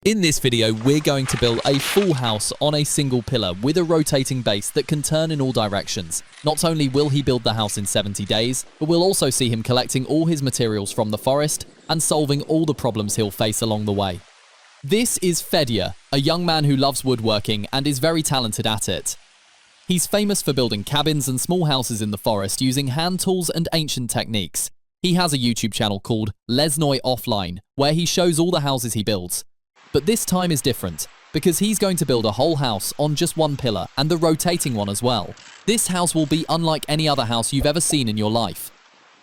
In this video, we're going to build a full house on a single pillar with a rotating base that can turn in all directions. Not only will he build the house in 70 days, but we'll also see him collecting all his materials from the forest and solving all the problems he'll face along the way. This is Fedia, a young man who loves woodworking and is very talented at it. He's famous for building cabins and small houses in the forest using hand tools and ancient techniques. He has a YouTube channel called Lesnoy Offline, where he shows all the houses he builds. But this time is different, because he's going to build a whole house on just one pillar, and the rotating one as well. This house will be unlike any other house you've ever seen in your life.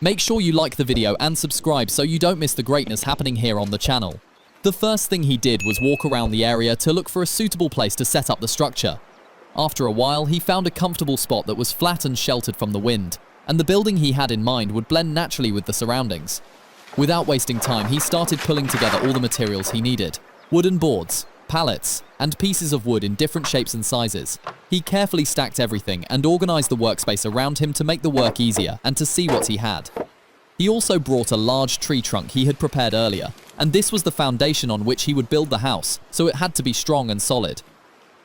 Make sure you like the video and subscribe so you don't miss the greatness happening here on the channel. The first thing he did was walk around the area to look for a suitable place to set up the structure. After a while, he found a comfortable spot that was flat and sheltered from the wind, and the building he had in mind would blend naturally with the surroundings. Without wasting time, he started pulling together all the materials he needed. Wooden boards, pallets, and pieces of wood in different shapes and sizes. He carefully stacked everything and organized the workspace around him to make the work easier and to see what he had. He also brought a large tree trunk he had prepared earlier, and this was the foundation on which he would build the house, so it had to be strong and solid.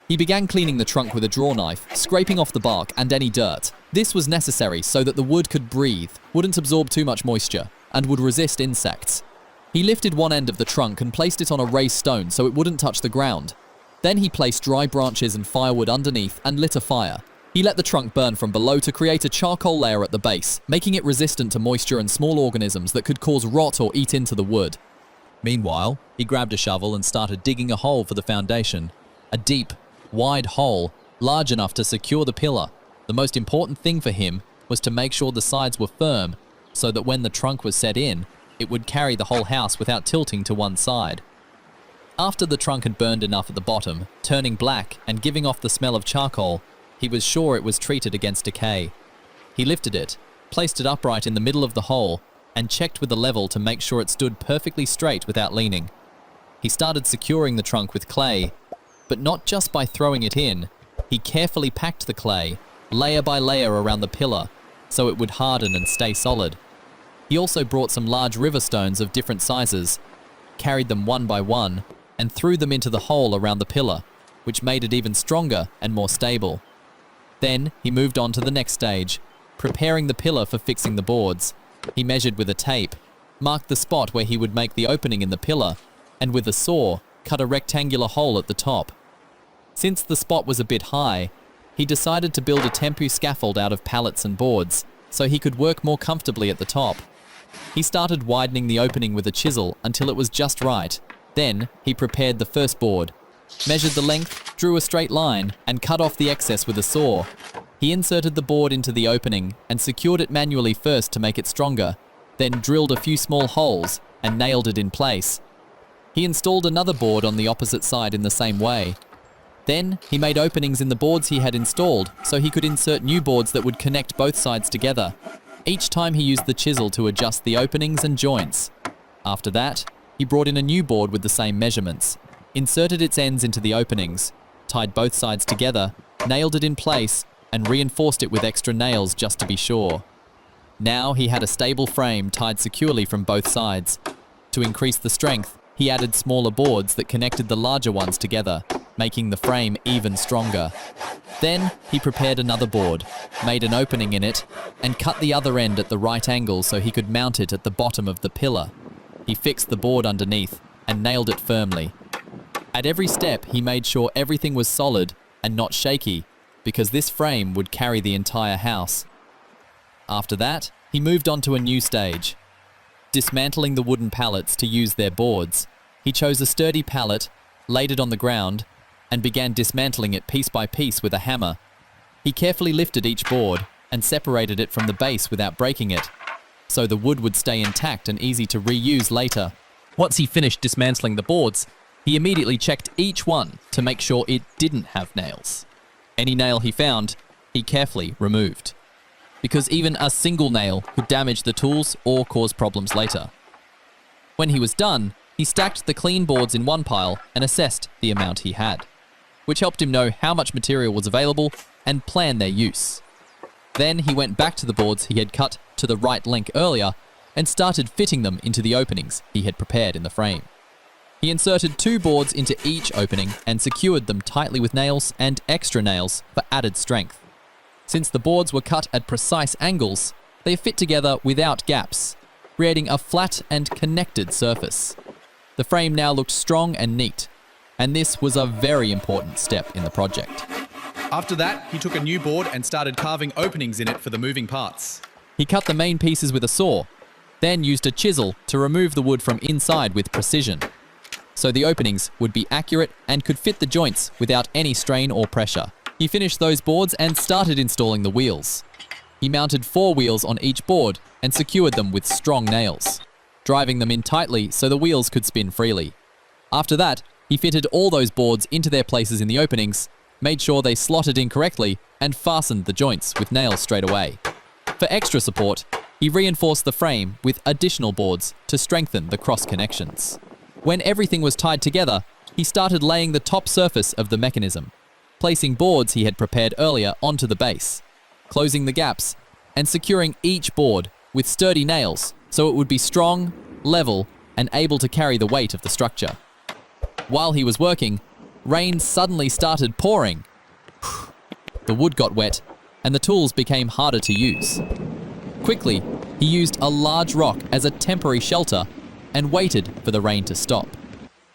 He began cleaning the trunk with a draw knife, scraping off the bark and any dirt. This was necessary so that the wood could breathe, wouldn't absorb too much moisture, and would resist insects. He lifted one end of the trunk and placed it on a raised stone so it wouldn't touch the ground. Then he placed dry branches and firewood underneath and lit a fire. He let the trunk burn from below to create a charcoal layer at the base, making it resistant to moisture and small organisms that could cause rot or eat into the wood. Meanwhile, he grabbed a shovel and started digging a hole for the foundation. A deep, wide hole, large enough to secure the pillar. The most important thing for him was to make sure the sides were firm so that when the trunk was set in, it would carry the whole house without tilting to one side. After the trunk had burned enough at the bottom, turning black and giving off the smell of charcoal, he was sure it was treated against decay. He lifted it, placed it upright in the middle of the hole, and checked with the level to make sure it stood perfectly straight without leaning. He started securing the trunk with clay, but not just by throwing it in. He carefully packed the clay, layer by layer around the pillar, so it would harden and stay solid. He also brought some large river stones of different sizes, carried them one by one, and threw them into the hole around the pillar, which made it even stronger and more stable. Then he moved on to the next stage, preparing the pillar for fixing the boards. He measured with a tape, marked the spot where he would make the opening in the pillar, and with a saw, cut a rectangular hole at the top. Since the spot was a bit high, he decided to build a temporary scaffold out of pallets and boards, so he could work more comfortably at the top. He started widening the opening with a chisel until it was just right. Then, he prepared the first board, measured the length, drew a straight line, and cut off the excess with a saw. He inserted the board into the opening and secured it manually first to make it stronger, then drilled a few small holes and nailed it in place. He installed another board on the opposite side in the same way. Then, he made openings in the boards he had installed so he could insert new boards that would connect both sides together. Each time he used the chisel to adjust the openings and joints. After that, he brought in a new board with the same measurements, inserted its ends into the openings, tied both sides together, nailed it in place, and reinforced it with extra nails just to be sure. Now he had a stable frame tied securely from both sides. To increase the strength, he added smaller boards that connected the larger ones together, making the frame even stronger. Then he prepared another board, made an opening in it, and cut the other end at the right angle so he could mount it at the bottom of the pillar. He fixed the board underneath and nailed it firmly. At every step, he made sure everything was solid and not shaky, because this frame would carry the entire house. After that, he moved on to a new stage, dismantling the wooden pallets to use their boards. He chose a sturdy pallet, laid it on the ground, and began dismantling it piece by piece with a hammer. He carefully lifted each board and separated it from the base without breaking it, so the wood would stay intact and easy to reuse later. Once he finished dismantling the boards, he immediately checked each one to make sure it didn't have nails. Any nail he found, he carefully removed, because even a single nail could damage the tools or cause problems later. When he was done, he stacked the clean boards in one pile and assessed the amount he had, which helped him know how much material was available and plan their use. Then he went back to the boards he had cut to the right length earlier and started fitting them into the openings he had prepared in the frame. He inserted 2 boards into each opening and secured them tightly with nails and extra nails for added strength. Since the boards were cut at precise angles, they fit together without gaps, creating a flat and connected surface. The frame now looked strong and neat, and this was a very important step in the project. After that, he took a new board and started carving openings in it for the moving parts. He cut the main pieces with a saw, then used a chisel to remove the wood from inside with precision, so the openings would be accurate and could fit the joints without any strain or pressure. He finished those boards and started installing the wheels. He mounted 4 wheels on each board and secured them with strong nails, driving them in tightly so the wheels could spin freely. After that, he fitted all those boards into their places in the openings, made sure they slotted in correctly, and fastened the joints with nails straight away. For extra support, he reinforced the frame with additional boards to strengthen the cross connections. When everything was tied together, he started laying the top surface of the mechanism, placing boards he had prepared earlier onto the base, closing the gaps, and securing each board with sturdy nails so it would be strong, level, and able to carry the weight of the structure. While he was working, rain suddenly started pouring. The wood got wet, and the tools became harder to use. Quickly, he used a large rock as a temporary shelter and waited for the rain to stop.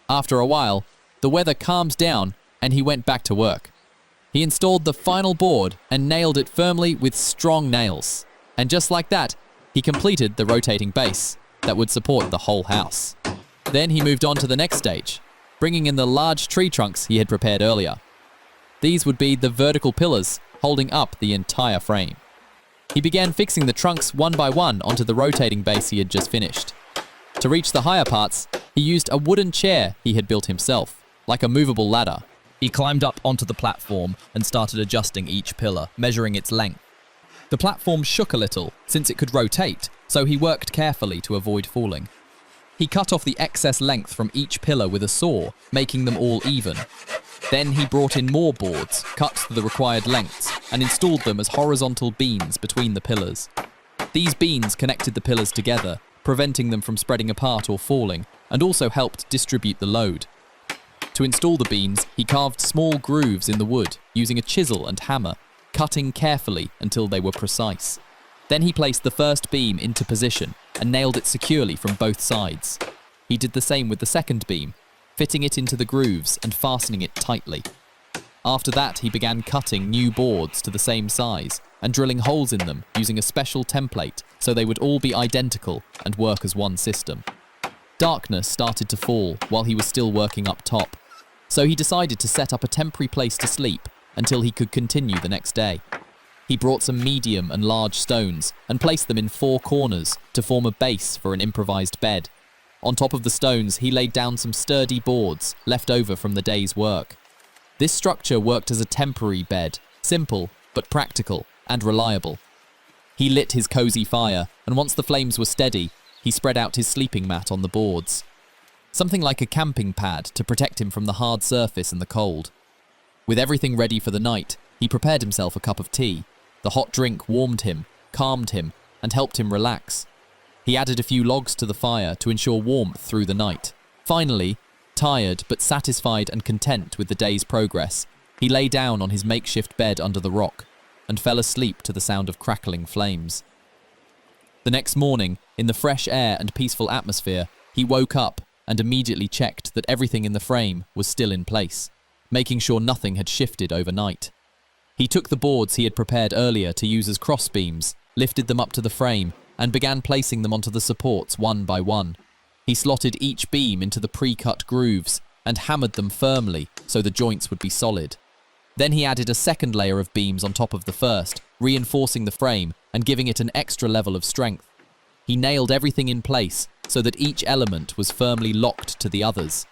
After a while, the weather calmed down and he went back to work. He installed the final board and nailed it firmly with strong nails. And just like that, he completed the rotating base that would support the whole house. Then he moved on to the next stage, bringing in the large tree trunks he had prepared earlier. These would be the vertical pillars holding up the entire frame. He began fixing the trunks one by one onto the rotating base he had just finished. To reach the higher parts, he used a wooden chair he had built himself, like a movable ladder. He climbed up onto the platform and started adjusting each pillar, measuring its length. The platform shook a little, since it could rotate, so he worked carefully to avoid falling. He cut off the excess length from each pillar with a saw, making them all even. Then he brought in more boards, cut to the required lengths, and installed them as horizontal beams between the pillars. These beams connected the pillars together, preventing them from spreading apart or falling, and also helped distribute the load. To install the beams, he carved small grooves in the wood using a chisel and hammer, cutting carefully until they were precise. Then he placed the first beam into position and nailed it securely from both sides. He did the same with the second beam, fitting it into the grooves and fastening it tightly. After that, he began cutting new boards to the same size and drilling holes in them using a special template so they would all be identical and work as one system. Darkness started to fall while he was still working up top, so he decided to set up a temporary place to sleep until he could continue the next day. He brought some medium and large stones and placed them in 4 corners to form a base for an improvised bed. On top of the stones, he laid down some sturdy boards left over from the day's work. This structure worked as a temporary bed, simple but practical and reliable. He lit his cozy fire, and once the flames were steady, he spread out his sleeping mat on the boards. Something like a camping pad to protect him from the hard surface and the cold. With everything ready for the night, he prepared himself a cup of tea. The hot drink warmed him, calmed him, and helped him relax. He added a few logs to the fire to ensure warmth through the night. Finally, tired but satisfied and content with the day's progress, he lay down on his makeshift bed under the rock and fell asleep to the sound of crackling flames. The next morning, in the fresh air and peaceful atmosphere, he woke up and immediately checked that everything in the frame was still in place, making sure nothing had shifted overnight. He took the boards he had prepared earlier to use as crossbeams, lifted them up to the frame, and began placing them onto the supports one by one. He slotted each beam into the pre-cut grooves and hammered them firmly so the joints would be solid. Then he added a second layer of beams on top of the first, reinforcing the frame and giving it an extra level of strength. He nailed everything in place so that each element was firmly locked to the others.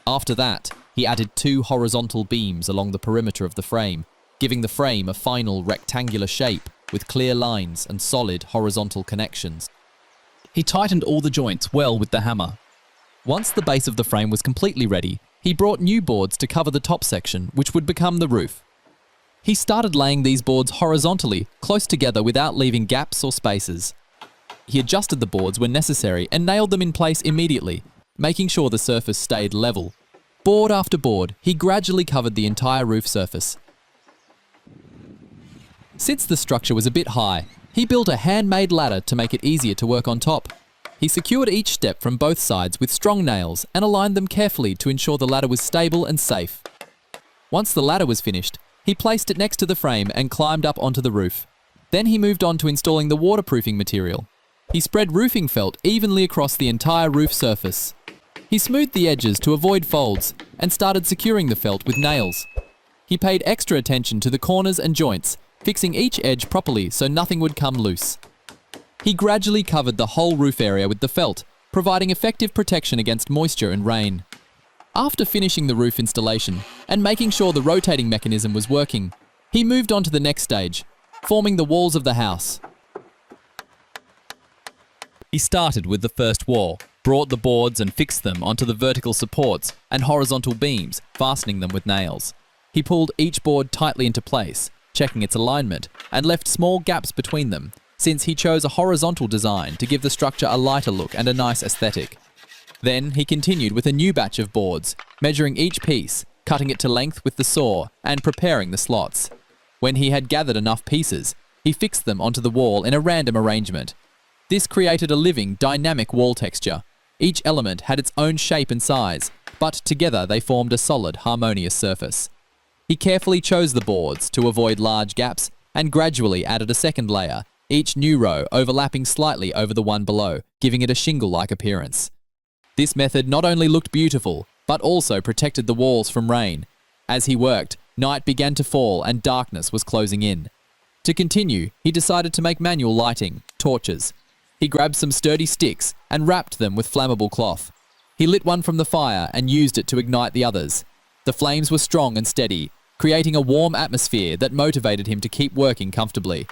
After that, he added 2 horizontal beams along the perimeter of the frame, giving the frame a final rectangular shape with clear lines and solid horizontal connections. He tightened all the joints well with the hammer. Once the base of the frame was completely ready, he brought new boards to cover the top section, which would become the roof. He started laying these boards horizontally, close together without leaving gaps or spaces. He adjusted the boards when necessary and nailed them in place immediately, making sure the surface stayed level. Board after board, he gradually covered the entire roof surface. Since the structure was a bit high, he built a handmade ladder to make it easier to work on top. He secured each step from both sides with strong nails and aligned them carefully to ensure the ladder was stable and safe. Once the ladder was finished, he placed it next to the frame and climbed up onto the roof. Then he moved on to installing the waterproofing material. He spread roofing felt evenly across the entire roof surface. He smoothed the edges to avoid folds and started securing the felt with nails. He paid extra attention to the corners and joints, fixing each edge properly so nothing would come loose. He gradually covered the whole roof area with the felt, providing effective protection against moisture and rain. After finishing the roof installation and making sure the rotating mechanism was working, he moved on to the next stage, forming the walls of the house. He started with the first wall, brought the boards and fixed them onto the vertical supports and horizontal beams, fastening them with nails. He pulled each board tightly into place, checking its alignment, and left small gaps between them, since he chose a horizontal design to give the structure a lighter look and a nice aesthetic. Then he continued with a new batch of boards, measuring each piece, cutting it to length with the saw, and preparing the slots. When he had gathered enough pieces, he fixed them onto the wall in a random arrangement. This created a living, dynamic wall texture. Each element had its own shape and size, but together they formed a solid, harmonious surface. He carefully chose the boards to avoid large gaps and gradually added a second layer, each new row overlapping slightly over the one below, giving it a shingle-like appearance. This method not only looked beautiful, but also protected the walls from rain. As he worked, night began to fall and darkness was closing in. To continue, he decided to make manual lighting, torches. He grabbed some sturdy sticks and wrapped them with flammable cloth. He lit one from the fire and used it to ignite the others. The flames were strong and steady, creating a warm atmosphere that motivated him to keep working comfortably.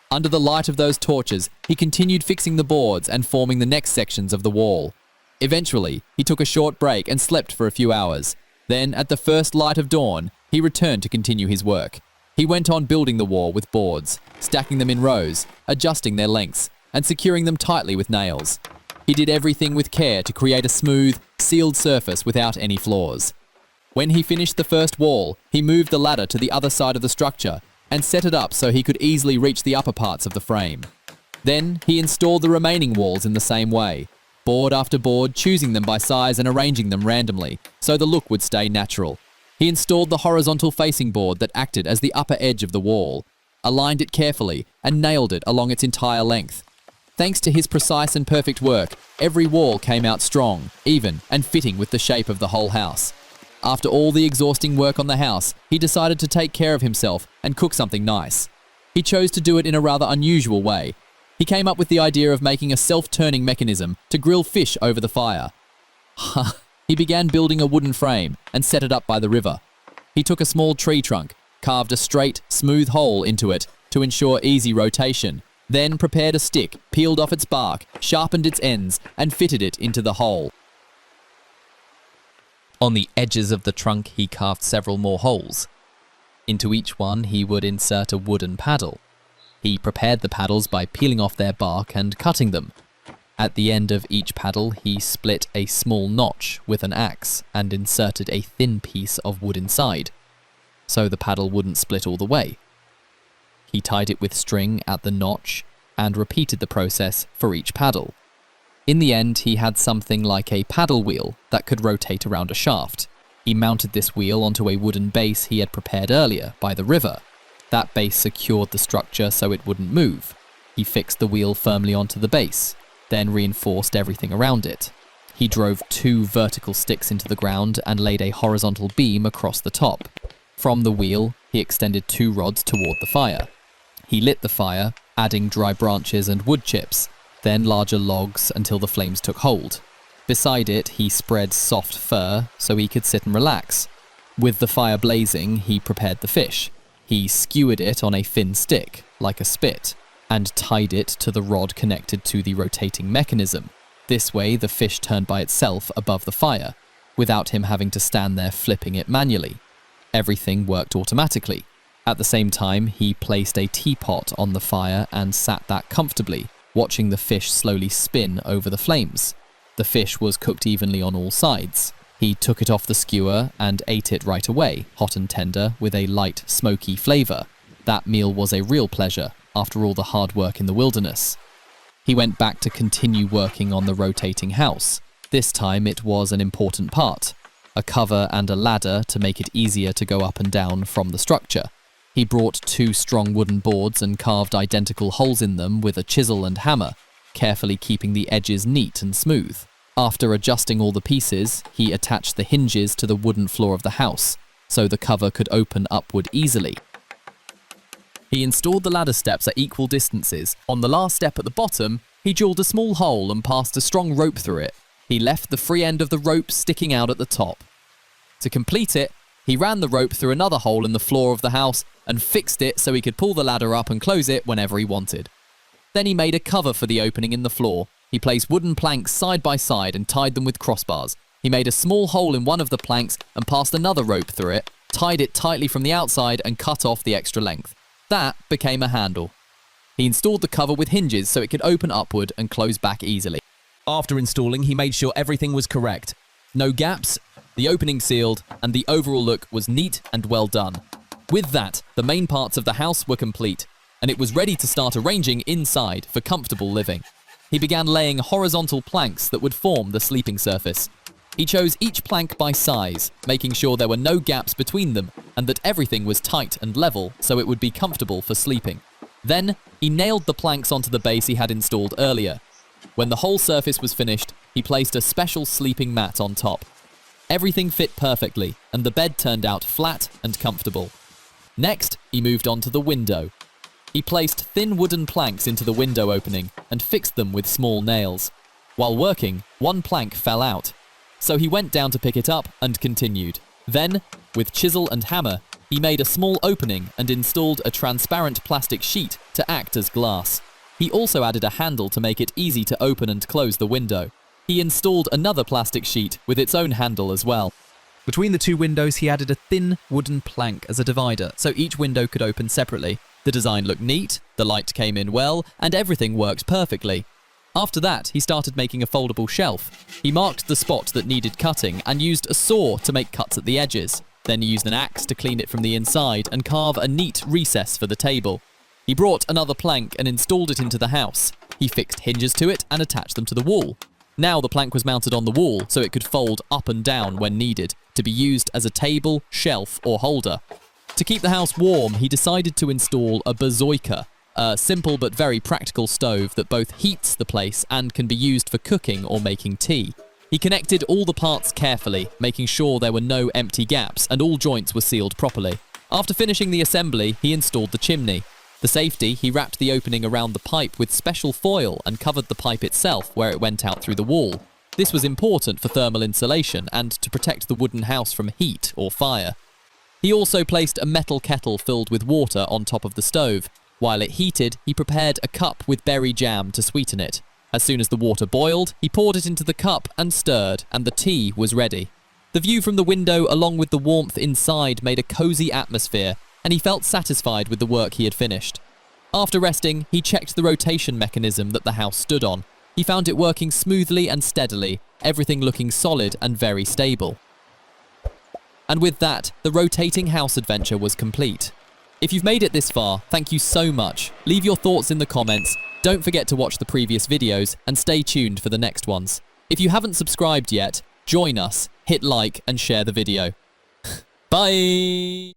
Under the light of those torches, he continued fixing the boards and forming the next sections of the wall. Eventually, he took a short break and slept for a few hours. Then, at the first light of dawn, he returned to continue his work. He went on building the wall with boards, stacking them in rows, adjusting their lengths, and securing them tightly with nails. He did everything with care to create a smooth, sealed surface without any flaws. When he finished the first wall, he moved the ladder to the other side of the structure and set it up so he could easily reach the upper parts of the frame. Then, he installed the remaining walls in the same way, board after board, choosing them by size and arranging them randomly, so the look would stay natural. He installed the horizontal facing board that acted as the upper edge of the wall, aligned it carefully, and nailed it along its entire length. Thanks to his precise and perfect work, every wall came out strong, even, and fitting with the shape of the whole house. After all the exhausting work on the house, he decided to take care of himself and cook something nice. He chose to do it in a rather unusual way. He came up with the idea of making a self-turning mechanism to grill fish over the fire. He began building a wooden frame and set it up by the river. He took a small tree trunk, carved a straight, smooth hole into it to ensure easy rotation, then prepared a stick, peeled off its bark, sharpened its ends, and fitted it into the hole. On the edges of the trunk, he carved several more holes. Into each one, he would insert a wooden paddle. He prepared the paddles by peeling off their bark and cutting them. At the end of each paddle, he split a small notch with an axe and inserted a thin piece of wood inside, so the paddle wouldn't split all the way. He tied it with string at the notch and repeated the process for each paddle. In the end, he had something like a paddle wheel that could rotate around a shaft. He mounted this wheel onto a wooden base he had prepared earlier by the river. That base secured the structure so it wouldn't move. He fixed the wheel firmly onto the base, then reinforced everything around it. He drove 2 vertical sticks into the ground and laid a horizontal beam across the top. From the wheel, he extended 2 rods toward the fire. He lit the fire, adding dry branches and wood chips, then larger logs until the flames took hold. Beside it, he spread soft fur so he could sit and relax. With the fire blazing, he prepared the fish. He skewered it on a thin stick, like a spit, and tied it to the rod connected to the rotating mechanism. This way, the fish turned by itself above the fire, without him having to stand there flipping it manually. Everything worked automatically. At the same time, he placed a teapot on the fire and sat that comfortably, watching the fish slowly spin over the flames. The The fish was cooked evenly on all sides. He took it off the skewer and ate it right away, hot and tender, with a light, smoky flavour. That meal was a real pleasure, after all the hard work in the wilderness. He went back to continue working on the rotating house. This time it was an important part. A cover and a ladder to make it easier to go up and down from the structure. He brought 2 strong wooden boards and carved identical holes in them with a chisel and hammer, carefully keeping the edges neat and smooth. After adjusting all the pieces, he attached the hinges to the wooden floor of the house, so the cover could open upward easily. He installed the ladder steps at equal distances. On the last step at the bottom, he drilled a small hole and passed a strong rope through it. He left the free end of the rope sticking out at the top. To complete it, he ran the rope through another hole in the floor of the house and fixed it so he could pull the ladder up and close it whenever he wanted. Then he made a cover for the opening in the floor. He placed wooden planks side by side and tied them with crossbars. He made a small hole in one of the planks and passed another rope through it, tied it tightly from the outside and cut off the extra length. That became a handle. He installed the cover with hinges so it could open upward and close back easily. After installing, he made sure everything was correct. No gaps, the opening sealed, and the overall look was neat and well done. With that, the main parts of the house were complete, and it was ready to start arranging inside for comfortable living. He began laying horizontal planks that would form the sleeping surface. He chose each plank by size, making sure there were no gaps between them and that everything was tight and level so it would be comfortable for sleeping. Then, he nailed the planks onto the base he had installed earlier. When the whole surface was finished, he placed a special sleeping mat on top. Everything fit perfectly, and the bed turned out flat and comfortable. Next, he moved on to the window. He placed thin wooden planks into the window opening and fixed them with small nails. While working, one plank fell out, so he went down to pick it up and continued. Then, with chisel and hammer, he made a small opening and installed a transparent plastic sheet to act as glass. He also added a handle to make it easy to open and close the window. He installed another plastic sheet with its own handle as well. Between the 2 windows, he added a thin wooden plank as a divider, so each window could open separately. The design looked neat, the light came in well, and everything worked perfectly. After that, he started making a foldable shelf. He marked the spot that needed cutting and used a saw to make cuts at the edges. Then he used an axe to clean it from the inside and carve a neat recess for the table. He brought another plank and installed it into the house. He fixed hinges to it and attached them to the wall. Now the plank was mounted on the wall so it could fold up and down when needed, to be used as a table, shelf, or holder. To keep the house warm, he decided to install a bazoika, a simple but very practical stove that both heats the place and can be used for cooking or making tea. He connected all the parts carefully, making sure there were no empty gaps and all joints were sealed properly. After finishing the assembly, he installed the chimney. For safety, he wrapped the opening around the pipe with special foil and covered the pipe itself where it went out through the wall. This was important for thermal insulation and to protect the wooden house from heat or fire. He also placed a metal kettle filled with water on top of the stove. While it heated, he prepared a cup with berry jam to sweeten it. As soon as the water boiled, he poured it into the cup and stirred, and the tea was ready. The view from the window along with the warmth inside made a cozy atmosphere, and he felt satisfied with the work he had finished. After resting, he checked the rotation mechanism that the house stood on. He found it working smoothly and steadily, everything looking solid and very stable. And with that, the rotating house adventure was complete. If you've made it this far, thank you so much. Leave your thoughts in the comments. Don't forget to watch the previous videos and stay tuned for the next ones. If you haven't subscribed yet, join us, hit like and share the video. Bye!